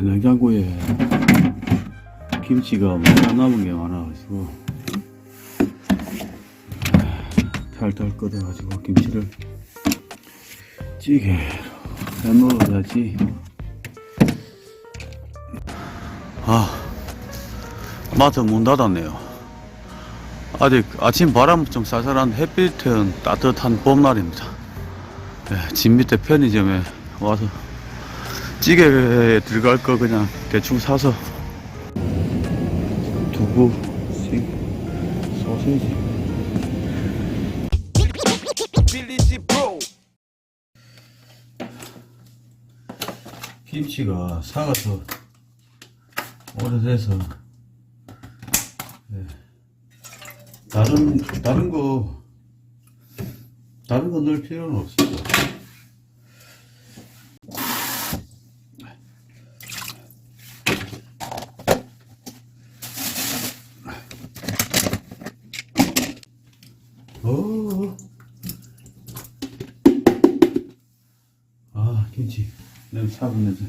냉장고에 김치가 뭐가 남은 게 많아가지고 탈탈 끓여가지고 김치를 찌개로 해 먹어야지. 마트 문 닫았네요. 아직 아침 바람 좀 쌀쌀한 햇빛은 따뜻한 봄날입니다. 집 밑에 편의점에 와서 찌개에 들어갈 거 그냥 대충 사서 두부, 소세지. 김치가 사가서 오래돼서 다른 거 넣을 필요는 없습니다. 김치 냄새 사분 냄새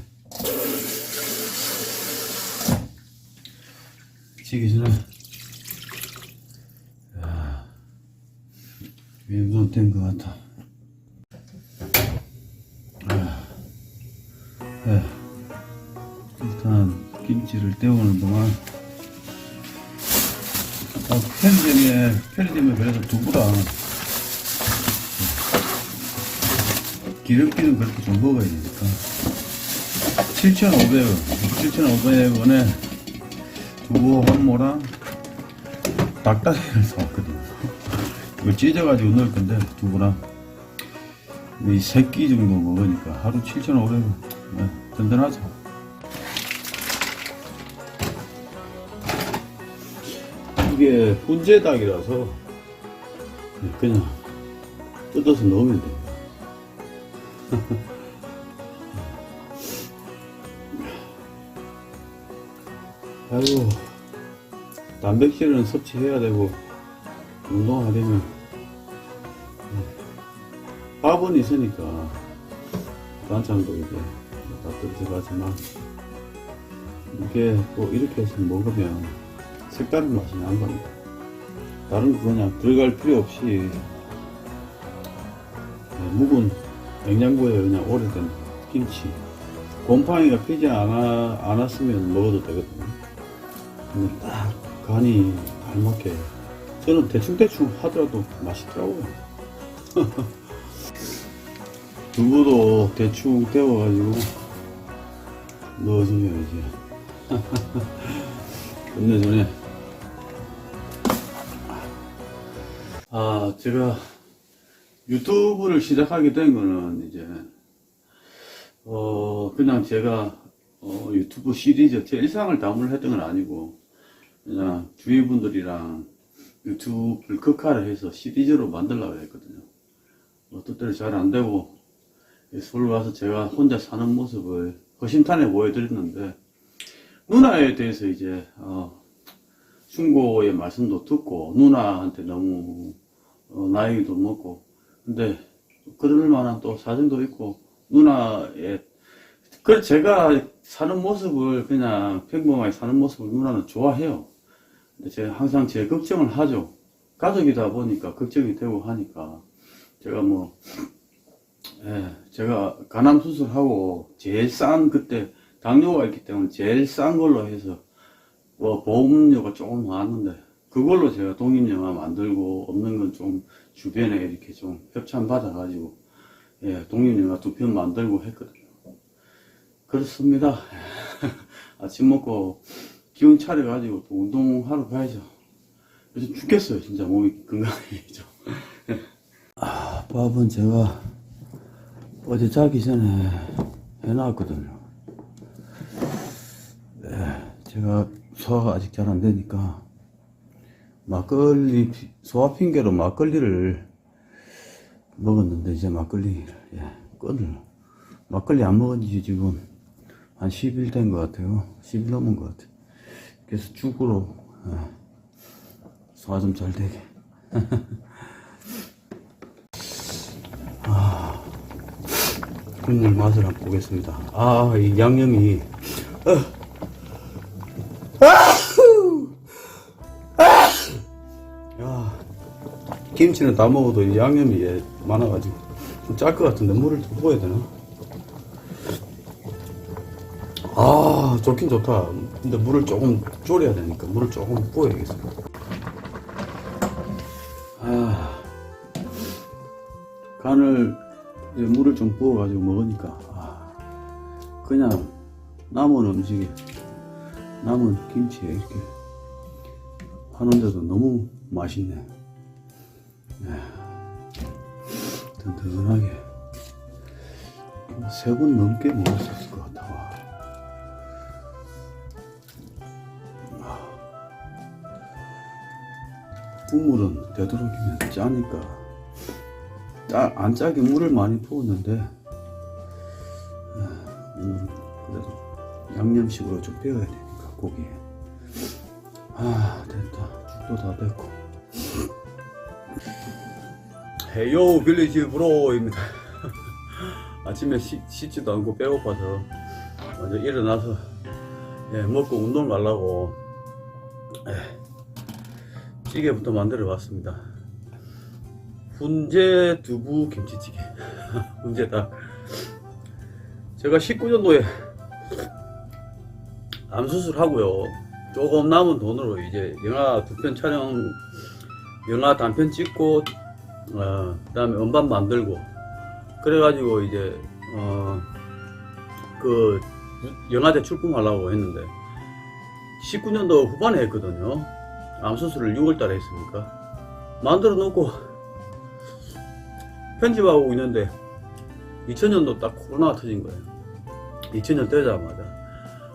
찌기 전에 위험도 된 것 같아. 일단 김치를 데우는 동안 편의점에 그래서 두부랑 기름기는 그렇게 좀 먹어야 되니까 7,500원에 두부 한 모랑 닭다리를 사왔거든요. 이거 찢어가지고 넣을 건데 두부랑 이 3끼 정도 먹으니까 하루 7,500원. 든든하죠. 이게 훈제닭이라서 그냥 뜯어서 넣으면 돼요. 아이고, 단백질은 섭취해야 되고 운동하려면 밥은 있으니까 반찬도 이제 다 들어가지만 이게 또 이렇게 해서 먹으면 색다른 맛이 나는 겁니다. 다른 거 그냥 들어갈 필요 없이 묵은 냉장고에 그냥 오래된 김치 곰팡이가 피지 않았으면 먹어도 되거든요. 근데 딱 간이 알맞게 저는 대충 하더라도 맛있더라고요. 두부도 대충 데워가지고 넣어주면 이제 끝내주네. 제가 유튜브를 시작하게 된 거는 이제 그냥 제가 유튜브 시리즈 제 일상을 담으려 했던 건 아니고 그냥 주위 분들이랑 유튜브를 극화를 해서 시리즈로 만들려고 했거든요. 어떤 때는 잘 안 되고 서울 와서 제가 혼자 사는 모습을 허심탄회 보여드렸는데 누나에 대해서 이제 충고의 말씀도 듣고 누나한테 너무 나이도 먹고 근데 그럴 만한 또 사정도 있고 누나의 그래 제가 사는 모습을 그냥 평범하게 사는 모습을 누나는 좋아해요. 근데 제가 항상 제 걱정을 하죠. 가족이다 보니까 걱정이 되고 하니까 제가 제가 간암 수술하고 제일 싼 그때 당뇨가 있기 때문에 제일 싼 걸로 해서 보험료가 조금 나왔는데 그걸로 제가 독립영화 만들고 없는 건 좀 주변에 이렇게 좀 협찬 받아가지고 독립영화 2편 만들고 했거든요. 그렇습니다. 아침 먹고 기운 차려가지고 또 운동하러 가야죠. 요즘 죽겠어요. 진짜 몸이 건강해지죠. 밥은 제가 어제 자기 전에 해놨거든요. 제가 소화가 아직 잘 안 되니까 막걸리 소화 핑계로 막걸리를 먹었는데 이제 막걸리를 막걸리 안 먹은 지 지금 한 10일 된 것 같아요. 10일 넘은 것 같아요. 그래서 죽으로 소화 좀 잘 되게. 국물 맛을 한번 보겠습니다. 아, 이 양념이 야, 김치는 다 먹어도 이 양념이 많아가지고 좀 짤 것 같은데 물을 더 부어야 되나? 아, 좋긴 좋다. 근데 물을 조금 졸여야 되니까 물을 조금 부어야겠어. 아, 간을 이제 물을 좀 부어가지고 먹으니까 그냥 남은 음식에 남은 김치에 이렇게 하는데도 너무 맛있네. 든든하게 3번 넘게 먹을 수 있을 것 같아. 국물은 되도록이면 짜니까 안 짜게 물을 많이 부었는데 그래도 양념식으로 좀 빼야 되니까 고기에. 됐다. 죽도 다 됐고. 헤요 빌리지 브로입니다. 아침에 씻지도 않고 배고파서 먼저 일어나서 먹고 운동 가려고 찌개부터 만들어 봤습니다. 훈제 두부 김치찌개. 훈제닭. 제가 19년도에 암 수술하고요. 조금 남은 돈으로 이제 영화 2편 촬영, 영화 단편 찍고, 그 다음에 음반 만들고, 그래가지고 이제, 그, 영화제 출품하려고 했는데, 19년도 후반에 했거든요. 암 수술을 6월 달에 했으니까. 만들어 놓고, 편집하고 있는데, 2000년도 딱 코로나가 터진 거예요. 2000년 되자마자.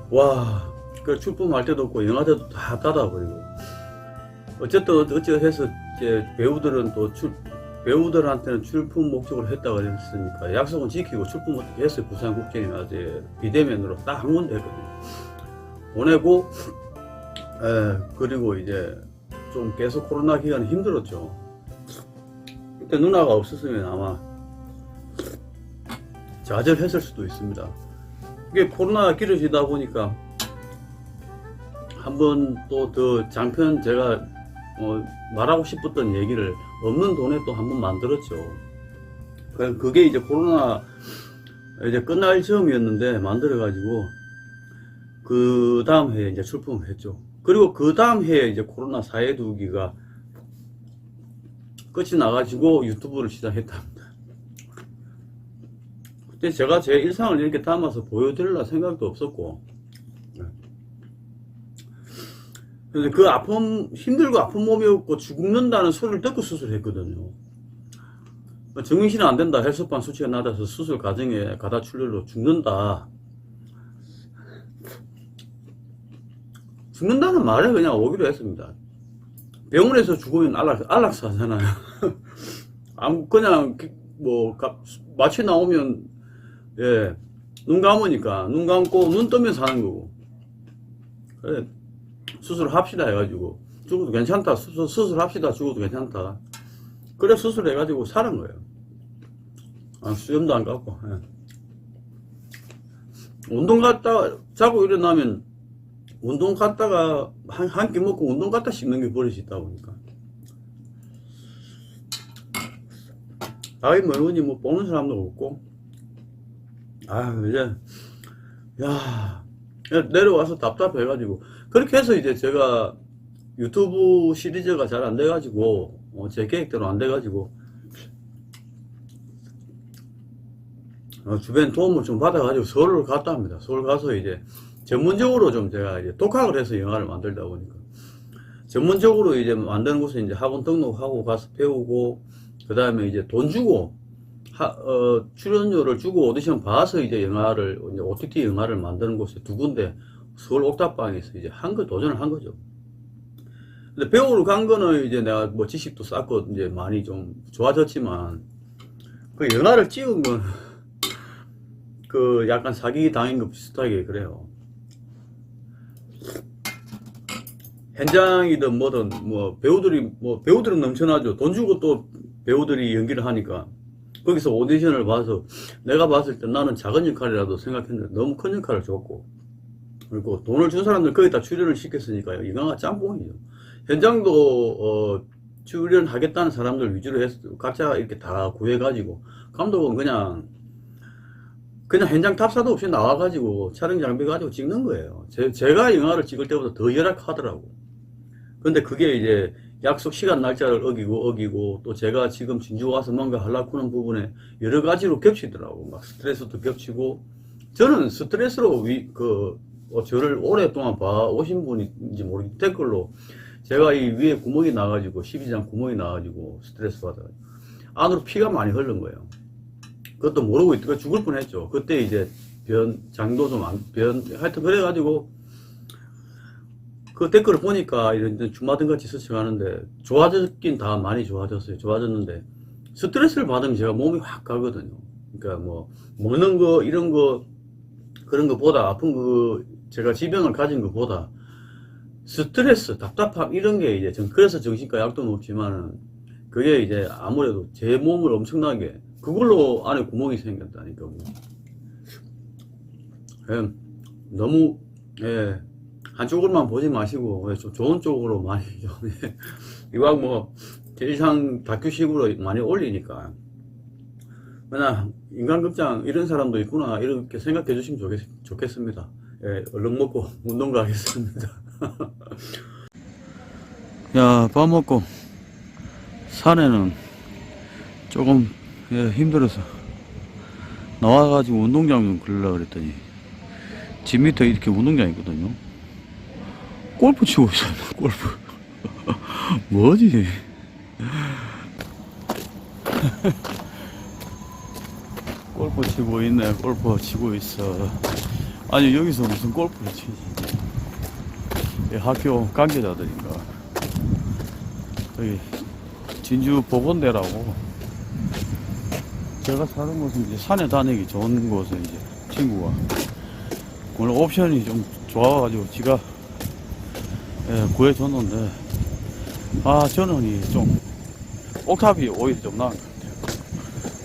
와, 그 출품할 때도 없고, 영화제도 다 닫아버리고. 어쨌든, 어찌해서, 이제 배우들은 또 배우들한테는 출품 목적으로 했다고 했으니까, 약속은 지키고 출품 어떻게 했어요. 부산국제영화제 비대면으로 딱 한 군데 했거든요. 보내고, 그리고 이제 좀 계속 코로나 기간이 힘들었죠. 그때 누나가 없었으면 아마 좌절했을 수도 있습니다. 이게 코로나가 길어지다 보니까 한 번 또 더 장편 제가 말하고 싶었던 얘기를 없는 돈에 또 한 번 만들었죠. 그게 이제 코로나 이제 끝날 즈음이었는데 만들어가지고 그 다음 해에 이제 출품을 했죠. 그리고 그 다음 해에 이제 코로나 사회두기가 끝이 나가지고 유튜브를 시작했답니다. 그때 제가 제 일상을 이렇게 담아서 보여드리려 생각도 없었고, 근데 그 아픔, 힘들고 아픈 몸이 없고 죽는다는 소리를 듣고 수술했거든요. 정신이 안 된다, 혈소판 수치가 낮아서 수술 과정에 가다 출혈로 죽는다. 죽는다는 말에 그냥 오기로 했습니다. 병원에서 죽으면 안락사 하잖아요. 그냥 마취 나오면 눈 감으니까 눈 감고 눈 뜨면 사는 거고. 그래, 수술합시다 해가지고 죽어도 괜찮다, 수술합시다, 죽어도 괜찮다. 그래 수술해가지고 사는 거예요. 수염도 안 깎고. 운동 갔다 자고 일어나면 운동 갔다가 한 끼 먹고 운동 갔다 씹는 게 버릇이 있다 보니까 나이 먹으니 뭐 보는 사람도 없고, 이제 내려와서 답답해가지고 그렇게 해서 이제 제가 유튜브 시리즈가 잘 안 돼가지고 제 계획대로 안 돼가지고 주변 도움을 좀 받아가지고 서울을 갔다 합니다. 서울 가서 이제 전문적으로 좀 제가 이제 독학을 해서 영화를 만들다 보니까 전문적으로 이제 만드는 곳에 이제 학원 등록하고 가서 배우고, 그 다음에 이제 돈 주고 출연료를 주고 오디션 봐서 이제 영화를 이제 OTT 영화를 만드는 곳에 2군데 서울 옥탑방에서 이제 도전을 한 거죠. 근데 배우러 간 거는 이제 내가 뭐 지식도 쌓고 이제 많이 좀 좋아졌지만, 그 영화를 찍은 건 그 약간 사기 당한 것 비슷하게 그래요. 현장이든 뭐든 배우들은 넘쳐나죠. 돈 주고 또 배우들이 연기를 하니까 거기서 오디션을 봐서 내가 봤을 때 나는 작은 역할이라도 생각했는데 너무 큰 역할을 줬고, 그리고 돈을 준 사람들 거기다 출연을 시켰으니까요. 이거가 짬뽕이죠. 현장도 출연하겠다는 사람들 위주로 해서 각자 이렇게 다 구해가지고, 감독은 그냥 현장 탑사도 없이 나와가지고 촬영 장비 가지고 찍는 거예요. 제가 영화를 찍을 때보다 더 열악하더라고. 근데 그게 이제 약속 시간 날짜를 어기고 또 제가 지금 진주 와서 뭔가 하려고 하는 부분에 여러 가지로 겹치더라고. 막 스트레스도 겹치고, 저는 스트레스로 저를 오랫동안 봐오신 분인지 모르겠는데 댓글로 제가 이 위에 구멍이 나가지고 12장 구멍이 나가지고 스트레스 받아가지고 안으로 피가 많이 흐른 거예요. 그것도 모르고 있다가 죽을 뻔했죠. 그때 이제 장도 좀 하여튼 그래가지고 그 댓글을 보니까 이런 주마등같이 스쳐가는데 좋아졌긴 다 많이 좋아졌어요. 좋아졌는데 스트레스를 받으면 제가 몸이 확 가거든요. 그러니까 뭐 먹는 거 이런 거 그런 거보다 아픈 거 제가 지병을 가진 것보다 스트레스, 답답함 이런 게 이제 그래서 정신과 약도 먹지만은 그게 이제 아무래도 제 몸을 엄청나게 그걸로 안에 구멍이 생겼다니까. 뭐. 너무 한쪽으로만 보지 마시고 좀 좋은 쪽으로 많이 좀 이왕 뭐 일상 다큐식으로 많이 올리니까 그냥 인간극장 이런 사람도 있구나 이렇게 생각해 주시면 좋겠습니다. 얼른 먹고 운동 가겠습니다. 야, 밥 먹고 산에는 조금 힘들어서 나와가지고 운동장 좀 걸으려고 그랬더니 집 밑에 이렇게 운동장이 있거든요. 골프 치고 있어요. 골프. 뭐지? 골프 치고 있네. 골프 치고 있어. 아니 여기서 무슨 골프를 치지? 학교 관계자들인가? 여기 진주 보건대라고. 제가 사는 곳은 이제 산에 다니기 좋은 곳에 이제 친구가 오늘 옵션이 좀 좋아가지고 지가 구해줬는데, 저는 좀 옥탑이 오히려 좀 나은 것 같아요.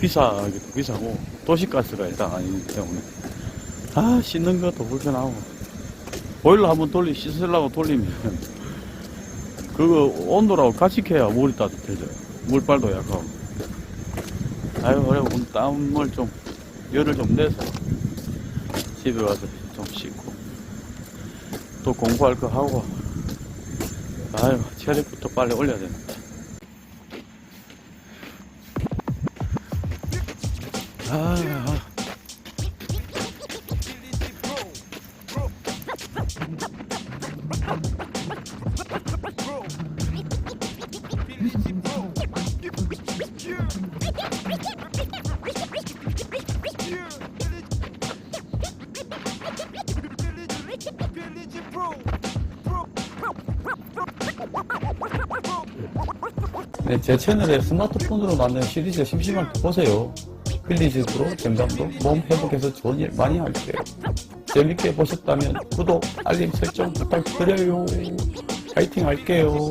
비싸기도 비싸고 도시가스가 일단 아니기 때문에 씻는 것도 불편하고 보일러 한번 씻으려고 돌리면 그거 온도라고 같이 켜야 물이 따뜻해져요. 물빨도 약하고. 그래 오늘 땀을 좀 열을 좀 내서 집에 와서 좀 씻고 또 공부할 거 하고 체력부터 빨리 올려야 됩니다. 네, 제 채널에 스마트폰으로 만든 시리즈 심심할 때 보세요. 빌리지 프로 정감도 몸 회복해서 좋은 일 많이 할게요. 재밌게 보셨다면 구독, 알림 설정 부탁드려요. 파이팅 할게요.